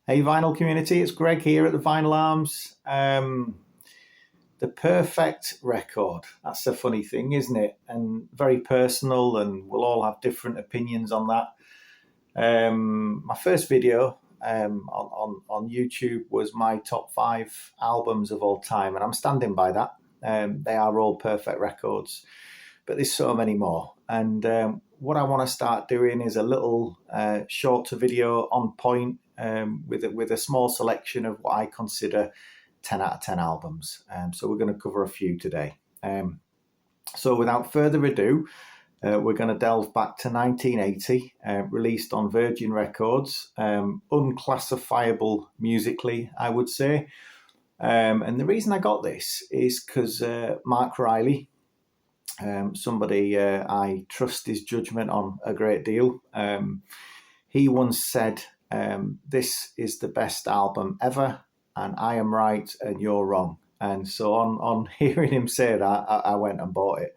Hey, vinyl community, it's Greg here at the Vinyl Arms. The perfect record. That's a funny thing, isn't it? And very personal, and we'll all have different opinions on that. My first video on YouTube was my top 5 albums of all time, and I'm standing by that. They are all perfect records, but there's so many more. And what I want to start doing is a little shorter video on point with a small selection of what I consider 10 out of 10 albums. So we're going to cover a few today. So without further ado, we're going to delve back to 1980, released on Virgin Records, unclassifiable musically, I would say. And the reason I got this is because Mark Riley, somebody I trust his judgment on a great deal, he once said, this is the best album ever, and I am right and you're wrong. And so on hearing him say that, I went and bought it.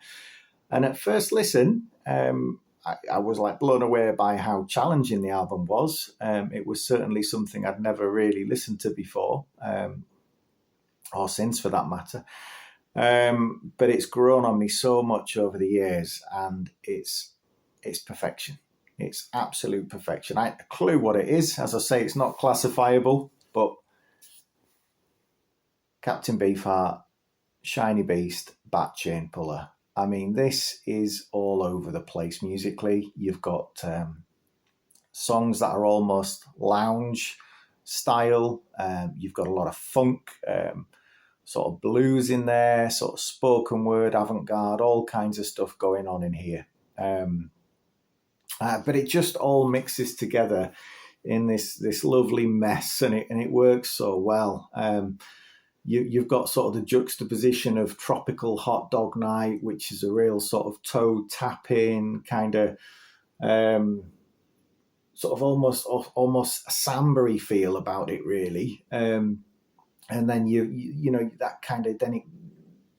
And at first listen, I was like blown away by how challenging the album was. It was certainly something I'd never really listened to before, or since for that matter. But it's grown on me so much over the years, and it's perfection. It's absolute perfection. I ain't a clue what it is. As I say, it's not classifiable, but Captain Beefheart, Shiny Beast, Bat Chain Puller. I mean, this is all over the place musically. You've got songs that are almost lounge style. You've got a lot of funk, sort of blues in there, sort of spoken word, avant-garde, all kinds of stuff going on in here. But it just all mixes together in this lovely mess, and it works so well. You've got sort of the juxtaposition of Tropical Hot Dog Night, which is a real sort of toe tapping kind of sort of almost a samba-y feel about it, really. And then you know that kind of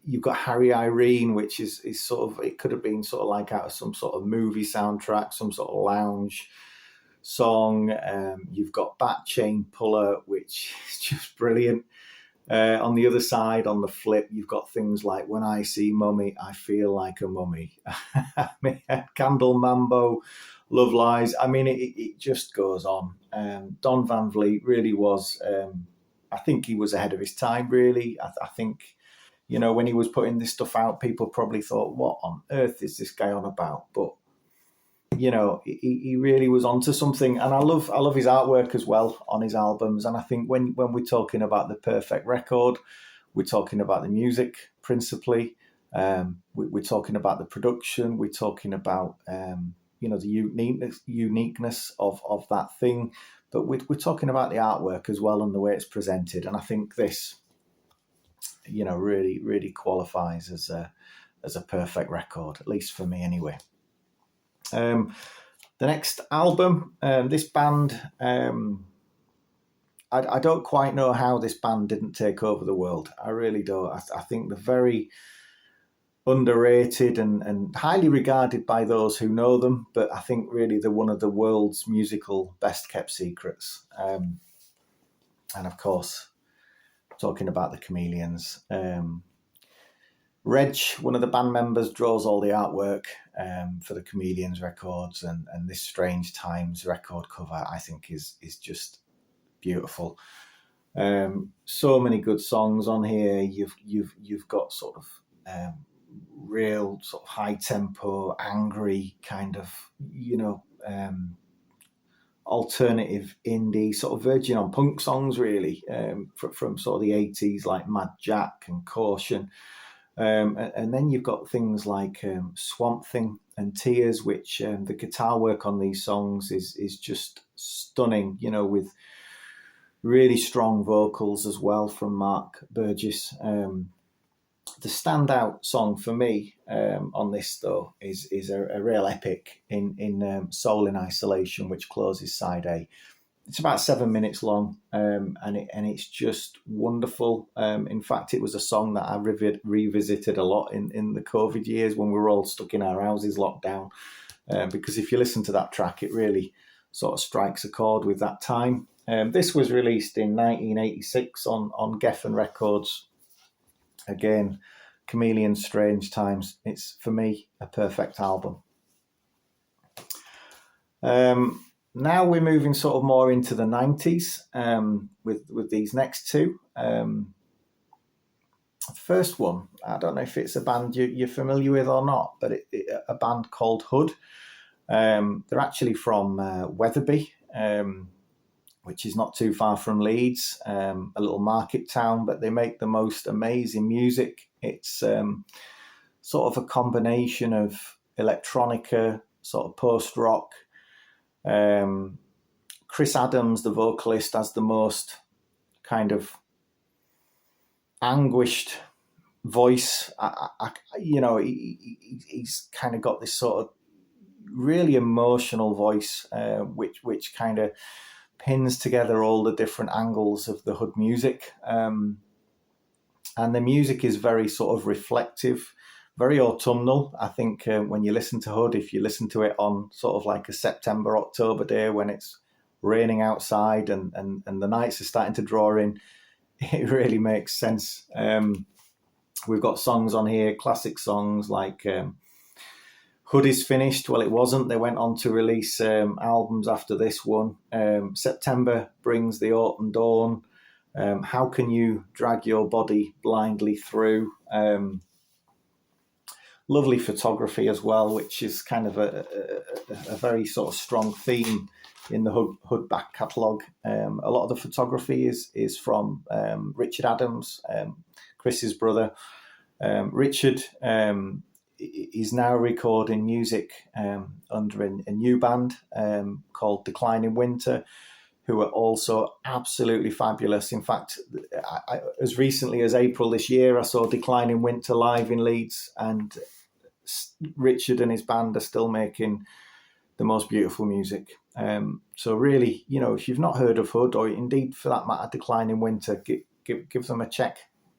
you've got Harry Irene, which is sort of, it could have been sort of like out of some sort of movie soundtrack, some sort of lounge song. You've got Bat Chain Puller, which is just brilliant. On the other side, on the flip, you've got things like When I See Mummy, I Feel Like a Mummy. Candle Mambo, Love Lies. I mean, it just goes on. Don Van Vliet really was, I think he was ahead of his time, really. I think, you know, when he was putting this stuff out, people probably thought, what on earth is this guy on about? But you know, he really was onto something, and I love his artwork as well on his albums. And I think when we're talking about the perfect record, we're talking about the music principally. We're talking about the production. We're talking about you know, the uniqueness of that thing. But we're talking about the artwork as well and the way it's presented. And I think this, you know, really qualifies as a perfect record, at least for me anyway. The next album, this band, I don't quite know how this band didn't take over the world. I really don't. I think they're very underrated and highly regarded by those who know them, but I think really they're one of the world's musical best kept secrets. And of course, talking about the Chameleons. Reg, one of the band members, draws all the artwork for the Chameleons records, and this Strange Times record cover, I think, is just beautiful. So many good songs on here. You've got sort of real sort of high tempo, angry kind of, you know, alternative indie sort of verging on punk songs, really, from sort of the 80s, like Mad Jack and Caution. And then you've got things like Swamp Thing and Tears, which the guitar work on these songs is just stunning, you know, with really strong vocals as well from Mark Burgess. The standout song for me on this, though, is a real epic in Soul in Isolation, which closes side A. It's about 7 minutes long, and it's just wonderful. In fact, it was a song that I revisited a lot in the COVID years when we were all stuck in our houses locked down, because if you listen to that track, it really sort of strikes a chord with that time. This was released in 1986 on Geffen Records. Again, Chameleon, Strange Times. It's, for me, a perfect album. Now we're moving sort of more into the 90s with these next two. The first one, I don't know if it's a band you're familiar with or not, but a band called Hood. They're actually from Wetherby, which is not too far from Leeds, a little market town, but they make the most amazing music. It's sort of a combination of electronica, sort of post-rock. Chris Adams, the vocalist, has the most kind of anguished voice. He's kind of got this sort of really emotional voice, which kind of pins together all the different angles of the Hood music. And the music is very sort of reflective, very autumnal. I think when you listen to Hood, if you listen to it on sort of like a September, October day when it's raining outside and the nights are starting to draw in, it really makes sense. We've got songs on here, classic songs like Hood is Finished. Well, it wasn't. They went on to release albums after this one. September Brings the Autumn Dawn. How Can You Drag Your Body Blindly Through? Lovely photography as well, which is kind of a very sort of strong theme in the Hood back catalogue. A lot of the photography is from Richard Adams, Chris's brother. Richard is now recording music under a new band called Declining Winter, who are also absolutely fabulous. In fact, as recently as April this year, I saw Declining Winter live in Leeds, and Richard and his band are still making the most beautiful music. So really, if you've not heard of Hood, or indeed for that matter Declining Winter, give them a check.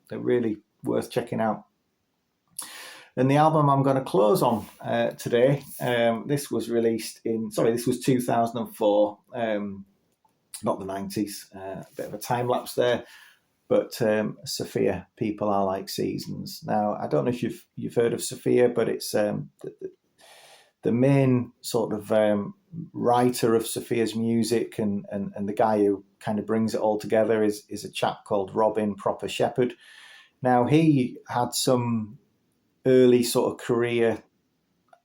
They're really worth checking out. And the album I'm going to close on today, this was 2004, not the 90s, a bit of a time lapse there, but Sophia, People Are Like Seasons. Now, I don't know if you've heard of Sophia, but it's the main sort of writer of Sophia's music and the guy who kind of brings it all together is a chap called Robin Proper Shepherd. Now, he had some early sort of career,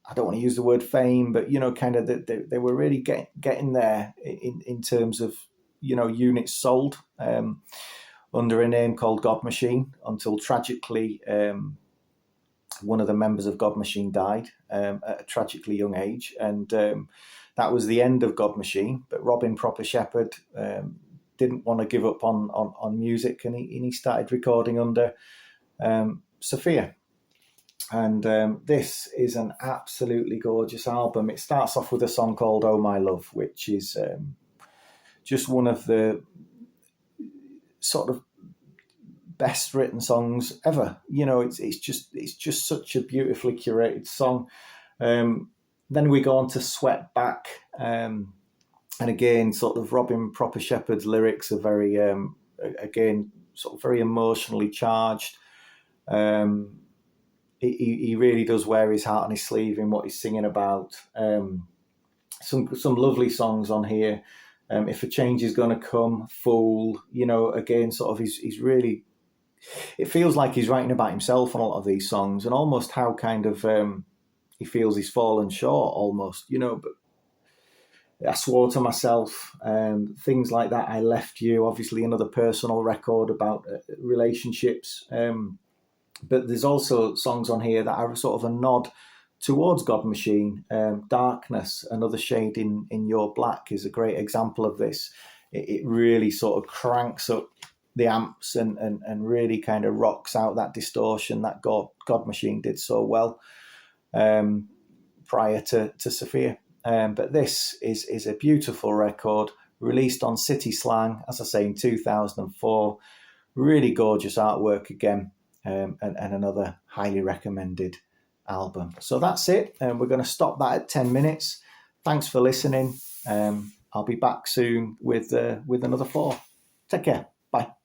I don't want to use the word fame, but kind of they were really getting there in terms of units sold under a name called God Machine, until tragically one of the members of God Machine died at a tragically young age, and that was the end of God Machine. But Robin Proper Shepherd didn't want to give up on music, and he started recording under Sophia. And this is an absolutely gorgeous album. It starts off with a song called Oh My Love, which is just one of the sort of best written songs ever. It's just such a beautifully curated song. Then we go on to Sweat Back, and again, sort of Robin Proper Shepherd's lyrics are very, again, sort of very emotionally charged. He really does wear his heart on his sleeve in what he's singing about. Some lovely songs on here. If a Change Is Gonna Come, Fool. Again, sort of he's really. It feels like he's writing about himself on a lot of these songs, and almost how kind of he feels he's fallen short, almost. But I swore to myself, things like that. I left you. Obviously, another personal record about relationships. But there's also songs on here that are sort of a nod towards God Machine. Darkness, Another Shade in Your Black is a great example of this. It really sort of cranks up the amps and really kind of rocks out that distortion that God Machine did so well prior to Sophia. But this is a beautiful record, released on City Slang, as I say, in 2004. Really gorgeous artwork again. And another highly recommended album. So that's it. We're going to stop that at 10 minutes. Thanks for listening. I'll be back soon with another 4. Take care. Bye.